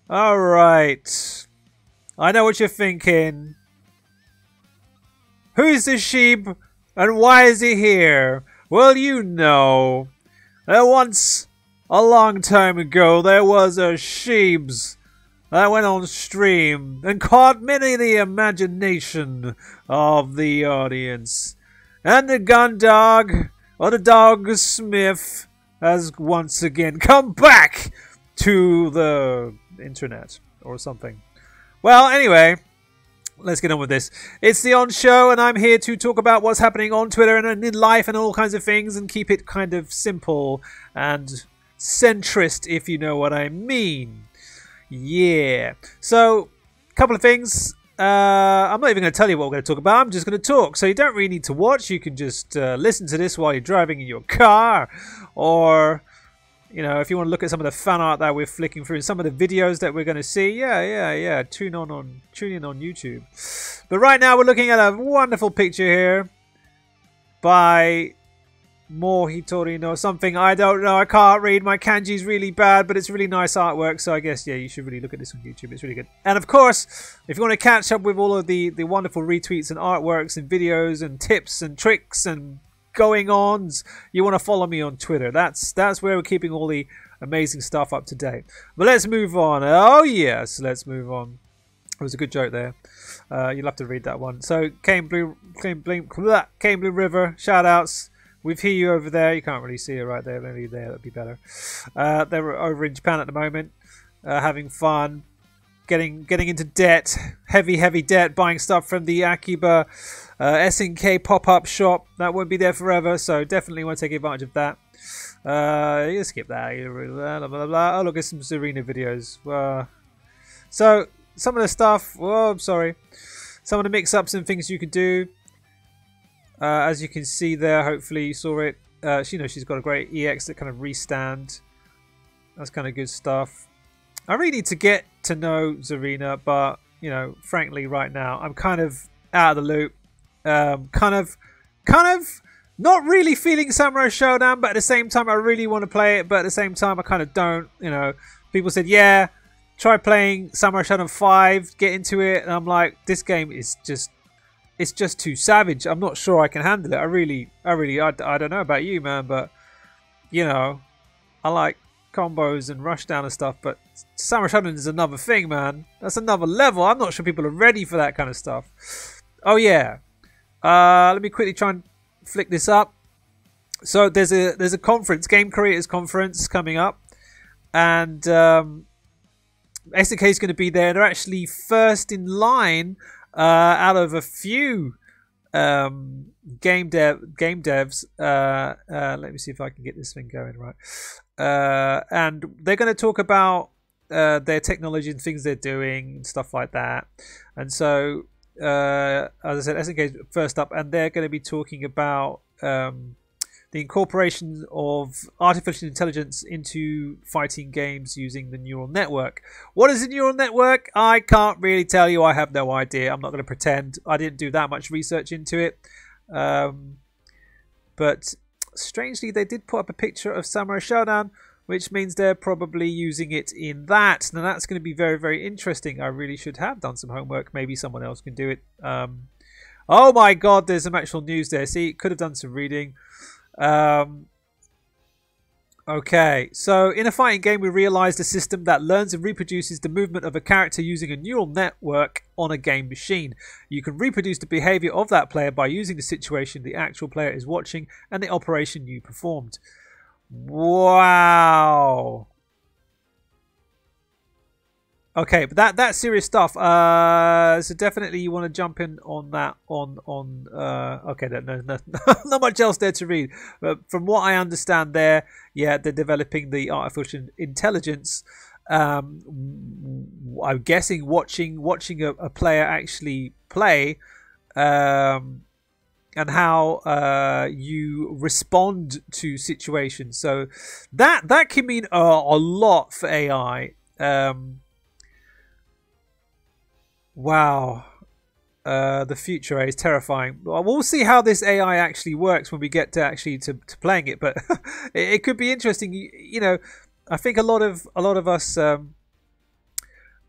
Alright. I know what you're thinking. Who's the sheep and why is he here? Well, you know. Once, a long time ago, there was a sheeps that went on stream and caught many the imagination of the audience. And the gun dog, or the dog smith, has once again come back to the internet or something. Well, anyway, let's get on with this. It's the On Show, and I'm here to talk about what's happening on Twitter and in life and all kinds of things, and keep it kind of simple and centrist, if you know what I mean. Yeah. So, a couple of things. I'm not even going to tell you what we're going to talk about. I'm just going to talk. So you don't really need to watch. You can just listen to this while you're driving in your car, or you know, if you want to look at some of the fan art that we're flicking through, some of the videos that we're going to see, yeah, tune in on YouTube. But right now we're looking at a wonderful picture here by Hitorino something. I don't know. I can't read. My kanji's really bad, but it's really nice artwork. So I guess, yeah, you should really look at this on YouTube. It's really good. And of course, if you want to catch up with all of the wonderful retweets and artworks and videos and tips and tricks and going-ons, you want to follow me on Twitter. That's where we're keeping all the amazing stuff up to date. But let's move on. Oh yes, let's move on. It was a good joke there. You'll have to read that one. So Cane Blue River, shout outs. We hear you over there. You can't really see it right there. Maybe there, that'd be better. They're over in Japan at the moment, having fun, getting into debt, heavy debt, buying stuff from the Akiba SNK pop-up shop. That won't be there forever, so definitely want to take advantage of that. You skip that. Blah, blah, blah. Oh, look at some Zarina videos. So some of the stuff. Oh, I'm sorry. Some of the mix-ups and things you could do. As you can see there, hopefully you saw it. She's got a great EX that kind of restand. That's kind of good stuff. I really need to get to know Zarina, but you know, frankly, right now I'm kind of out of the loop. Kind of not really feeling Samurai Showdown, but at the same time I really want to play it, but at the same time I kind of don't. You know, people said, yeah, try playing Samurai Showdown 5, get into it, and I'm like, this game is just, it's just too savage. I'm not sure I can handle it. I don't know about you, man, but you know, I like combos and rushdown and stuff, but Samurai Showdown is another thing, man. That's another level. I'm not sure people are ready for that kind of stuff. Oh yeah. Let me quickly try and flick this up. So there's a conference, Game Creators Conference coming up, and SNK is going to be there. They're actually first in line out of a few game devs. Let me see if I can get this thing going right. And they're going to talk about their technology and things they're doing and stuff like that. And so, as I said, SNK is first up, and they're going to be talking about the incorporation of artificial intelligence into fighting games using the neural network. What is a neural network? I can't really tell you. I have no idea. I'm not going to pretend. I didn't do that much research into it. But strangely, they did put up a picture of Samurai Showdown, which means they're probably using it in that. Now that's going to be very, very interesting. I really should have done some homework. Maybe someone else can do it. Oh my god, there's some actual news there. See, could have done some reading. Okay, so in a fighting game we realized a system that learns and reproduces the movement of a character using a neural network on a game machine. You can reproduce the behavior of that player by using the situation the actual player is watching and the operation you performed. Wow. Okay, but that's serious stuff. So definitely you want to jump in on that. Okay, no, not much else there to read. But from what I understand, there, yeah, they're developing the artificial intelligence. I'm guessing watching a player actually play, and how you respond to situations. So that can mean a lot for AI. Wow, the future is terrifying. We'll see how this AI actually works when we get to playing it, but it could be interesting. You know, I think a lot of us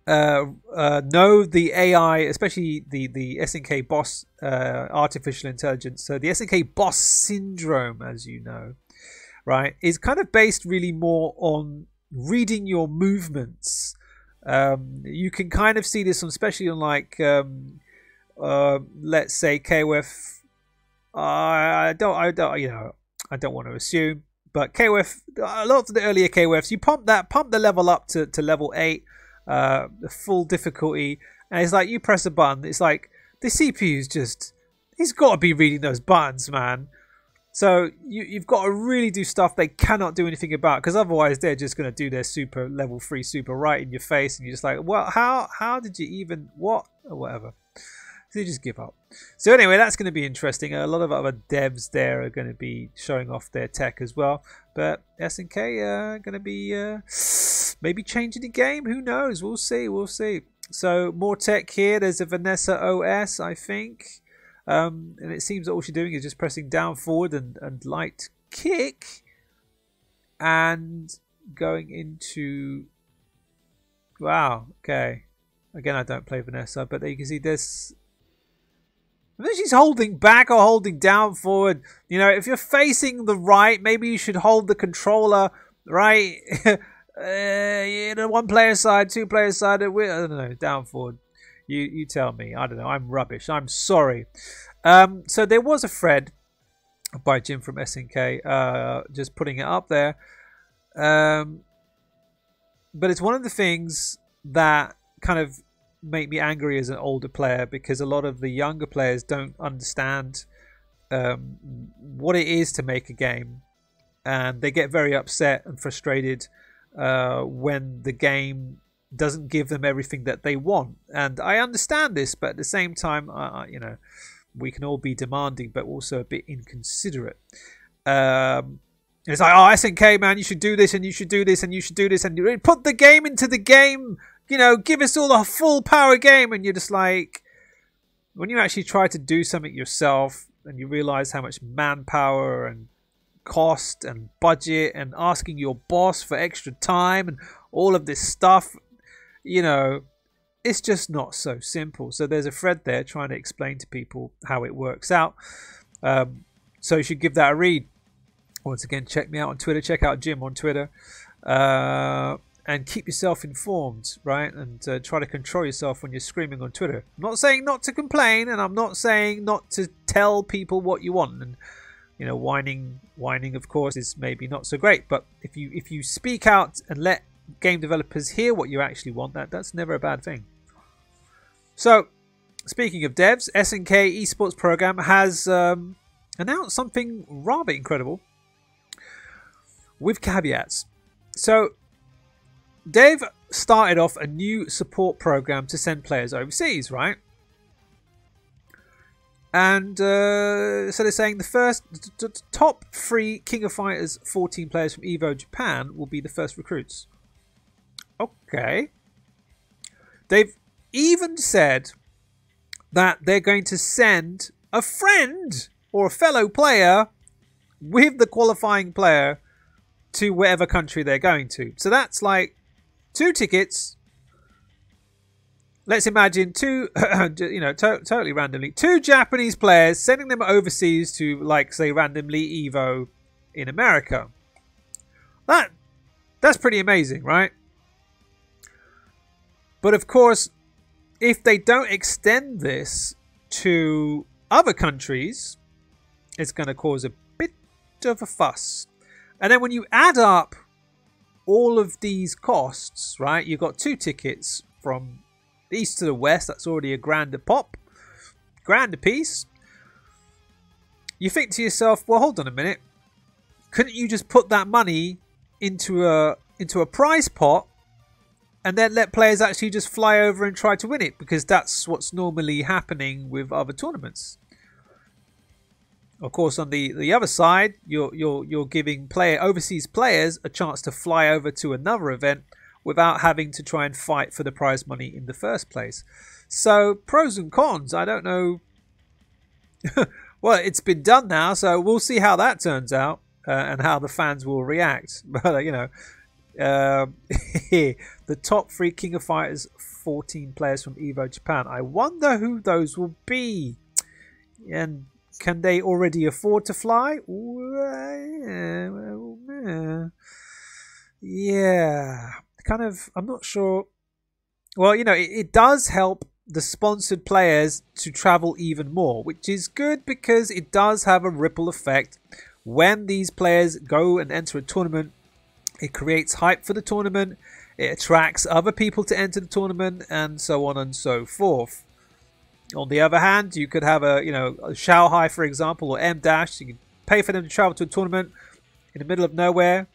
know the AI, especially the SNK boss artificial intelligence. So the SNK boss syndrome, as you know, right, is kind of based really more on reading your movements. You can kind of see this on, especially on like let's say KOF. I don't want to assume, but KOF, a lot of the earlier KOFs, you pump the level up to level 8, the full difficulty, and it's like you press a button, it's like the CPU's just, he's got to be reading those buttons, man. So you've got to really do stuff they cannot do anything about, because otherwise they're just going to do their super level 3 super right in your face, and you're just like, well, how did you even, what, or whatever. So you just give up. So anyway, that's going to be interesting. A lot of other devs there are going to be showing off their tech as well. But SNK are going to be maybe changing the game. Who knows? We'll see. We'll see. So more tech here. There's a Vanessa OS, I think. And it seems that all she's doing is just pressing down, forward, and light kick. And going into... Wow. Okay. Again, I don't play Vanessa. But there you can see this... And then she's holding back or holding down, forward. You know, if you're facing the right, maybe you should hold the controller right. You know, 1 player side, 2 player side. I don't know, down, forward. You tell me. I don't know. I'm rubbish. I'm sorry. So there was a thread by Jim from SNK, just putting it up there. But it's one of the things that kind of make me angry as an older player, because a lot of the younger players don't understand what it is to make a game, and they get very upset and frustrated when the game doesn't give them everything that they want. And I understand this, but at the same time, you know, we can all be demanding but also a bit inconsiderate. It's like, oh, SNK, man, you should do this, and you should do this, and you should do this, and you put the game into the game. You know, give us all a full power game. And you're just like, when you actually try to do something yourself and you realize how much manpower and cost and budget and asking your boss for extra time and all of this stuff, you know, it's just not so simple. So there's a thread there trying to explain to people how it works out. So you should give that a read. Once again, check me out on Twitter. Check out Jim on Twitter. And keep yourself informed, right? And try to control yourself when you're screaming on Twitter. I'm not saying not to complain, and I'm not saying not to tell people what you want. And you know, whining, of course, is maybe not so great. But if you speak out and let game developers hear what you actually want, that's never a bad thing. So, speaking of devs, SNK esports program has announced something rather incredible with caveats. So they've started off a new support program to send players overseas, right? And so they're saying the top 3 King of Fighters 14 players from EVO Japan will be the first recruits. Okay. They've even said that they're going to send a friend or a fellow player with the qualifying player to whatever country they're going to. So that's like 2 tickets. Let's imagine 2, you know, totally randomly, 2 Japanese players, sending them overseas to, like, say, randomly EVO in America. That's pretty amazing, right? But of course, if they don't extend this to other countries, it's going to cause a bit of a fuss. And then when you add up all of these costs, right, you've got 2 tickets from the east to the west. That's already $1,000 a pop, $1,000 a piece. You think to yourself, well, hold on a minute. Couldn't you just put that money into a prize pot and then let players actually just fly over and try to win it? Because that's what's normally happening with other tournaments. Of course, on the other side, you're giving overseas players a chance to fly over to another event without having to try and fight for the prize money in the first place. So, pros and cons, I don't know. Well, it's been done now, so we'll see how that turns out and how the fans will react. But, you know, The top 3 King of Fighters 14 players from Evo Japan. I wonder who those will be. And can they already afford to fly? Yeah. Kind of, I'm not sure. Well, you know, it does help the sponsored players to travel even more, which is good because it does have a ripple effect. When these players go and enter a tournament, it creates hype for the tournament, it attracts other people to enter the tournament, and so on and so forth. On the other hand, you could have a Shanghai, for example, or M Dash. You could pay for them to travel to a tournament in the middle of nowhere,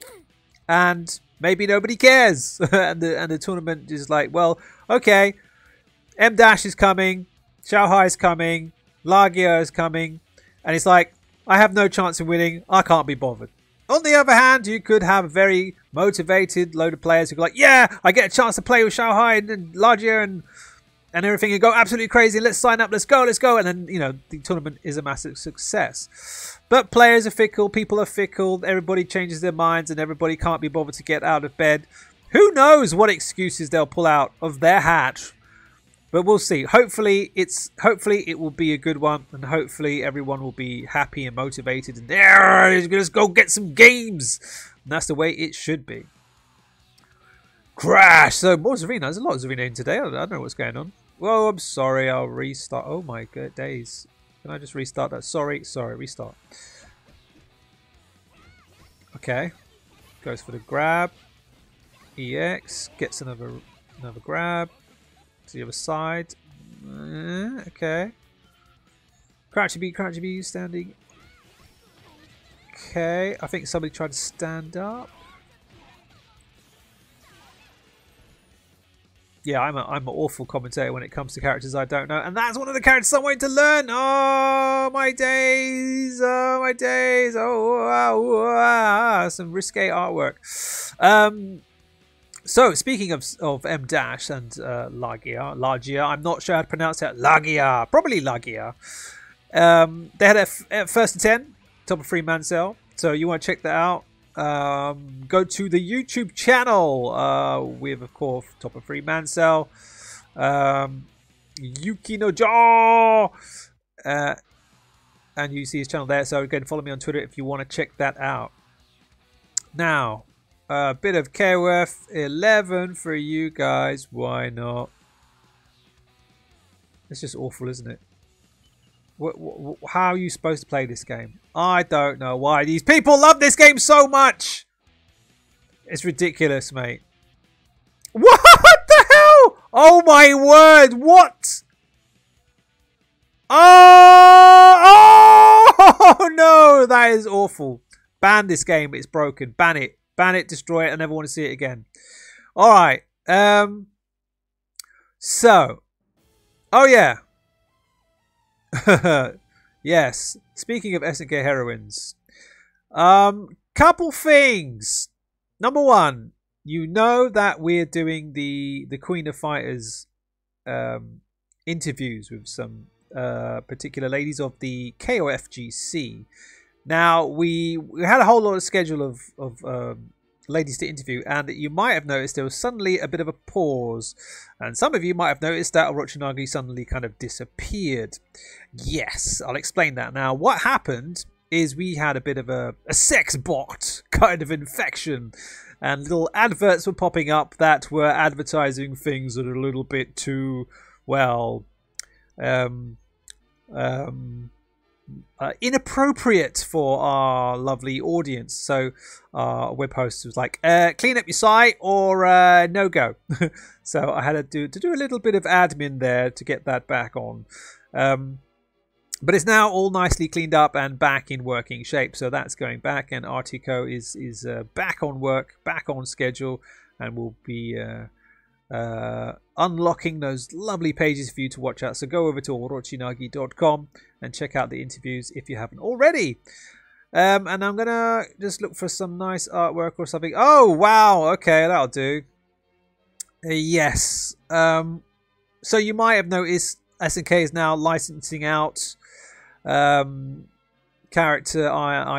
and maybe nobody cares. and the tournament is like, well, okay, M Dash is coming, Shanghai is coming, Lagia is coming, and it's like, I have no chance of winning. I can't be bothered. On the other hand, you could have a very motivated load of players who go like, yeah, I get a chance to play with Shanghai and Lagia and everything, and go absolutely crazy. Let's sign up. Let's go. And then, you know, the tournament is a massive success. But players are fickle. People are fickle. Everybody changes their minds and everybody can't be bothered to get out of bed. Who knows what excuses they'll pull out of their hat. But we'll see. Hopefully it will be a good one, and hopefully everyone will be happy and motivated and let's go get some games. And that's the way it should be. Crash! So more Zarina. There's a lot of Zarina in today. I don't know what's going on. Well, I'm sorry. I'll restart. Oh my god days. Can I just restart that? Sorry, restart. Okay. Goes for the grab. EX. Gets another grab. To the other side. Okay. Crouchy B, standing. Okay. I think somebody tried to stand up. Yeah, I'm an awful commentator when it comes to characters I don't know, and that's one of the characters I'm waiting to learn. Oh my days! Oh my days! Oh wow! Some risque artwork. So speaking of M Dash and Lagia, I'm not sure how to pronounce that. Lagia, probably Lagia. They had a first to 10 top of 3 man cell, so you want to check that out. Go to the YouTube channel with, of course, top of 3 man cell, Yuki no Jaw, and you see his channel there. So go and follow me on Twitter if you want to check that out. Now, a bit of KOF 11 for you guys. Why not? It's just awful, isn't it? How are you supposed to play this game? I don't know why these people love this game so much. It's ridiculous, mate. What the hell? Oh my word! What? Oh no! That is awful. Ban this game. It's broken. Ban it. Ban it. Destroy it. I never want to see it again. All right. So. Oh yeah. Yes. Speaking of SNKHeroines, couple things. Number one, you know that we're doing the Queen of Fighters interviews with some particular ladies of the KOFGC. Now we had a whole lot of schedule of ladies to interview, and you might have noticed there was suddenly a bit of a pause, and some of you might have noticed that Orochimaru suddenly kind of disappeared. Yes, I'll explain that now. What happened is we had a bit of a sex bot kind of infection, and little adverts were popping up that were advertising things that are a little bit too, well, inappropriate for our lovely audience. So our web host was like, clean up your site or no go. So I had to do a little bit of admin there to get that back on. But it's now all nicely cleaned up and back in working shape. So that's going back, and Artico is back on work, back on schedule, and will be unlocking those lovely pages for you to watch out. So go over to orochinagi.com and check out the interviews if you haven't already. And I'm gonna just look for some nice artwork or something. Oh wow, okay, that'll do. Yes. So you might have noticed SNK is now licensing out character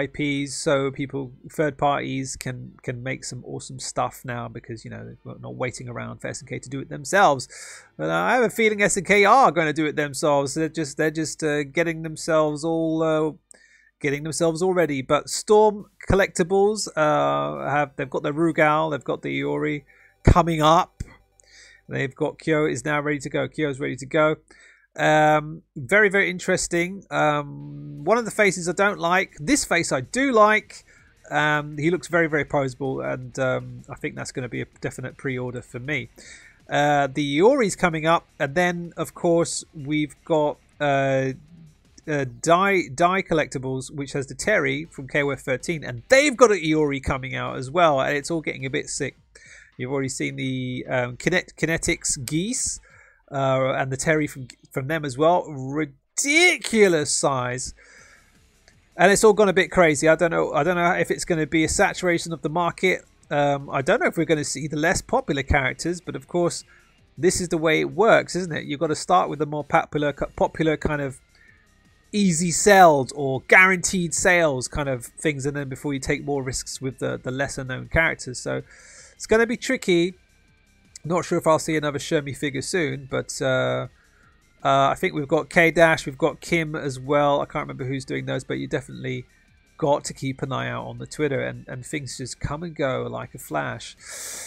IPs, so people, third parties can make some awesome stuff now, because you know they're not waiting around for SNK to do it themselves. But I have a feeling SNK are going to do it themselves. They're just getting themselves all ready. But Storm Collectibles they've got the Rugal, they've got the Iori coming up. They've got Kyo is now ready to go. Kyo's ready to go. Very, very interesting. One of the faces I don't like. This face I do like. He looks very, very poseable, and I think that's going to be a definite pre-order for me. The Iori's coming up, and then of course we've got Die Collectibles, which has the Terry from KOF 13, and they've got an Iori coming out as well, and it's all getting a bit sick. You've already seen the Kinetics Geese. And the Terry from them as well, ridiculous size, and it's all gone a bit crazy. I don't know if it's going to be a saturation of the market. I don't know if we're going to see the less popular characters, but of course this is the way it works, isn't it? You've got to start with the more popular kind of easy sales or guaranteed sales kind of things, and then before you take more risks with the lesser known characters. So it's going to be tricky. Not sure if I'll see another Shermie figure soon, but I think we've got K-Dash, we've got Kim as well. I can't remember who's doing those, but you definitely got to keep an eye out on the Twitter, and things just come and go like a flash.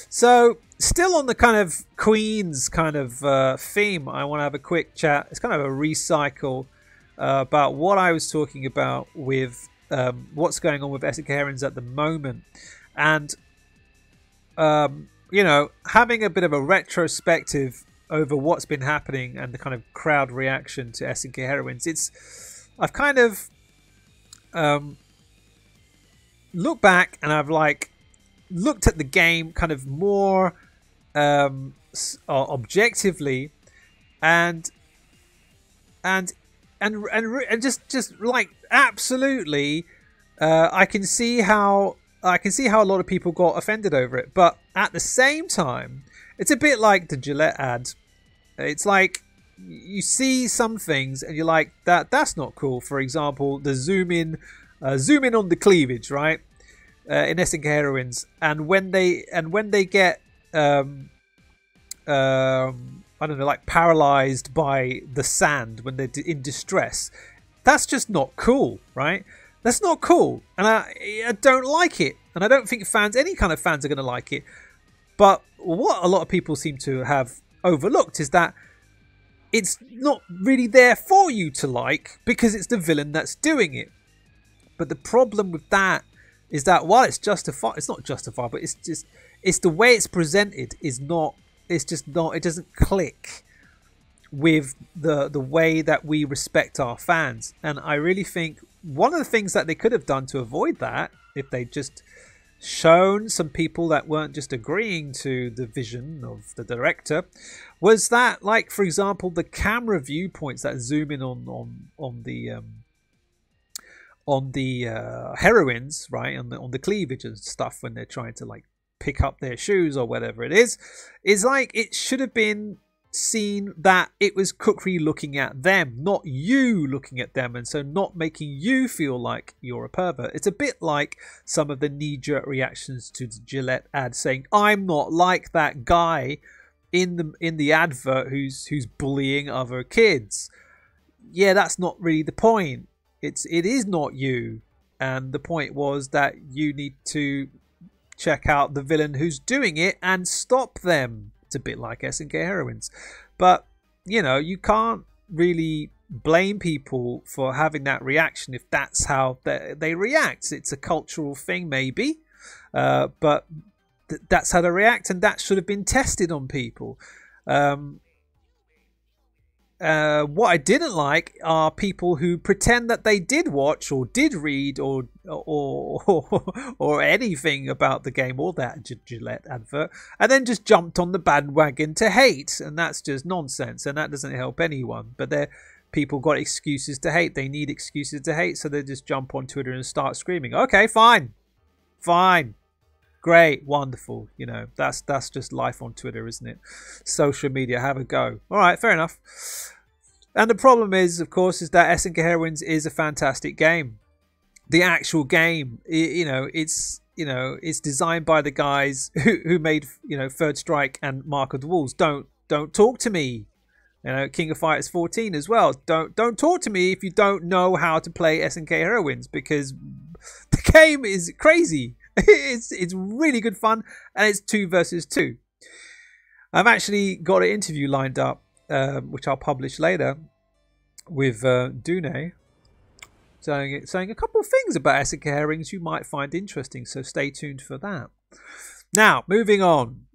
So still on the kind of Queens kind of theme, I want to have a quick chat. It's kind of a recycle about what I was talking about with what's going on with SNKHeroines at the moment. And you know, having a bit of a retrospective over what's been happening and the kind of crowd reaction to SNKHeroines, I've kind of looked back, and I've like looked at the game kind of more objectively, and just like absolutely, I can see how a lot of people got offended over it. But at the same time, it's a bit like the Gillette ad. It's like you see some things and you're like, that's not cool. For example, the zoom in on the cleavage, right? In SNKHeroines, and when they get I don't know, like paralyzed by the sand when they're in distress, that's just not cool, right? That's not cool, and I don't like it, and I don't think any kind of fans are going to like it. But what a lot of people seem to have overlooked is that it's not really there for you to like, because it's the villain that's doing it. But the problem with that is that while it's not justified, but it's the way it's presented is not. It's just not. It doesn't click with the way that we respect our fans, and I really think one of the things that they could have done to avoid that, if they just shown some people that weren't just agreeing to the vision of the director, was that, like, for example, the camera viewpoints that zoom in on the heroines, right, on the cleavage and stuff when they're trying to like pick up their shoes or whatever it is like it should have been seen that it was Kukri looking at them, not you looking at them, and so not making you feel like you're a pervert. It's a bit like some of the knee-jerk reactions to the Gillette ad saying, I'm not like that guy in the advert who's bullying other kids. Yeah, that's not really the point. It is not you, and the point was that you need to check out the villain who's doing it and stop them. It's a bit like SNKHeroines, but you know, you can't really blame people for having that reaction if that's how they react. It's a cultural thing, maybe, but that's how they react, and that should have been tested on people. What I didn't like are people who pretend that they did watch or did read or anything about the game or that Gillette advert, and then just jumped on the bandwagon to hate, and that's just nonsense, and that doesn't help anyone. But people got excuses to hate. They need excuses to hate, so they just jump on Twitter and start screaming. Okay, fine, great, wonderful. You know, that's just life on Twitter, isn't it? Social media, have a go. All right, fair enough. And the problem is, of course, is that SNKHeroines is a fantastic game. the actual game, it's designed by the guys who made Third Strike and Mark of the Wolves. Don't talk to me. King of Fighters 14 as well. Don't talk to me if you don't know how to play SNK Heroines, because the game is crazy. It's really good fun, and it's 2 versus 2. I've actually got an interview lined up, which I'll publish later, with Dune, saying a couple of things about SNK Heroines you might find interesting. So stay tuned for that. Now, moving on.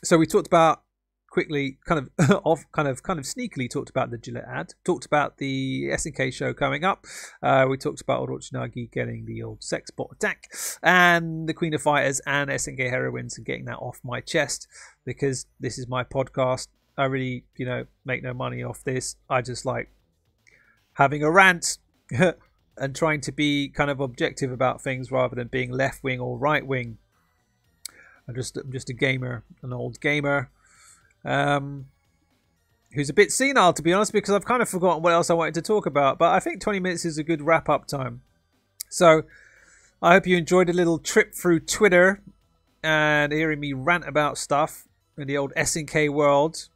So we talked about quickly, kind of sneakily talked about the Gillette ad. Talked about the SNK show coming up. We talked about Orochinagi getting the old sex bot attack, and the Queen of Fighters and SNK Heroines, and getting that off my chest, because this is my podcast. I really, make no money off this. I just like having a rant and trying to be kind of objective about things rather than being left wing or right wing. I'm just a gamer, an old gamer, who's a bit senile, to be honest, because I've kind of forgotten what else I wanted to talk about. But I think 20 minutes is a good wrap-up time. So I hope you enjoyed a little trip through Twitter and hearing me rant about stuff in the old SNK world.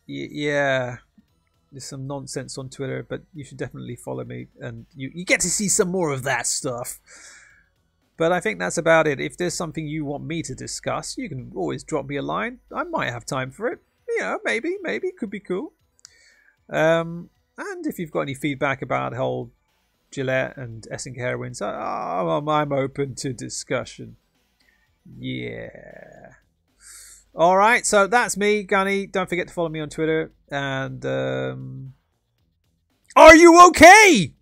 Yeah, there's some nonsense on Twitter, but you should definitely follow me, and you get to see some more of that stuff. But I think that's about it. If there's something you want me to discuss, you can always drop me a line. I might have time for it. Maybe. Could be cool. And if you've got any feedback about the whole Gillette and SNK Heroines, I'm open to discussion. Yeah. All right, so that's me, Gunny. Don't forget to follow me on Twitter. And are you okay?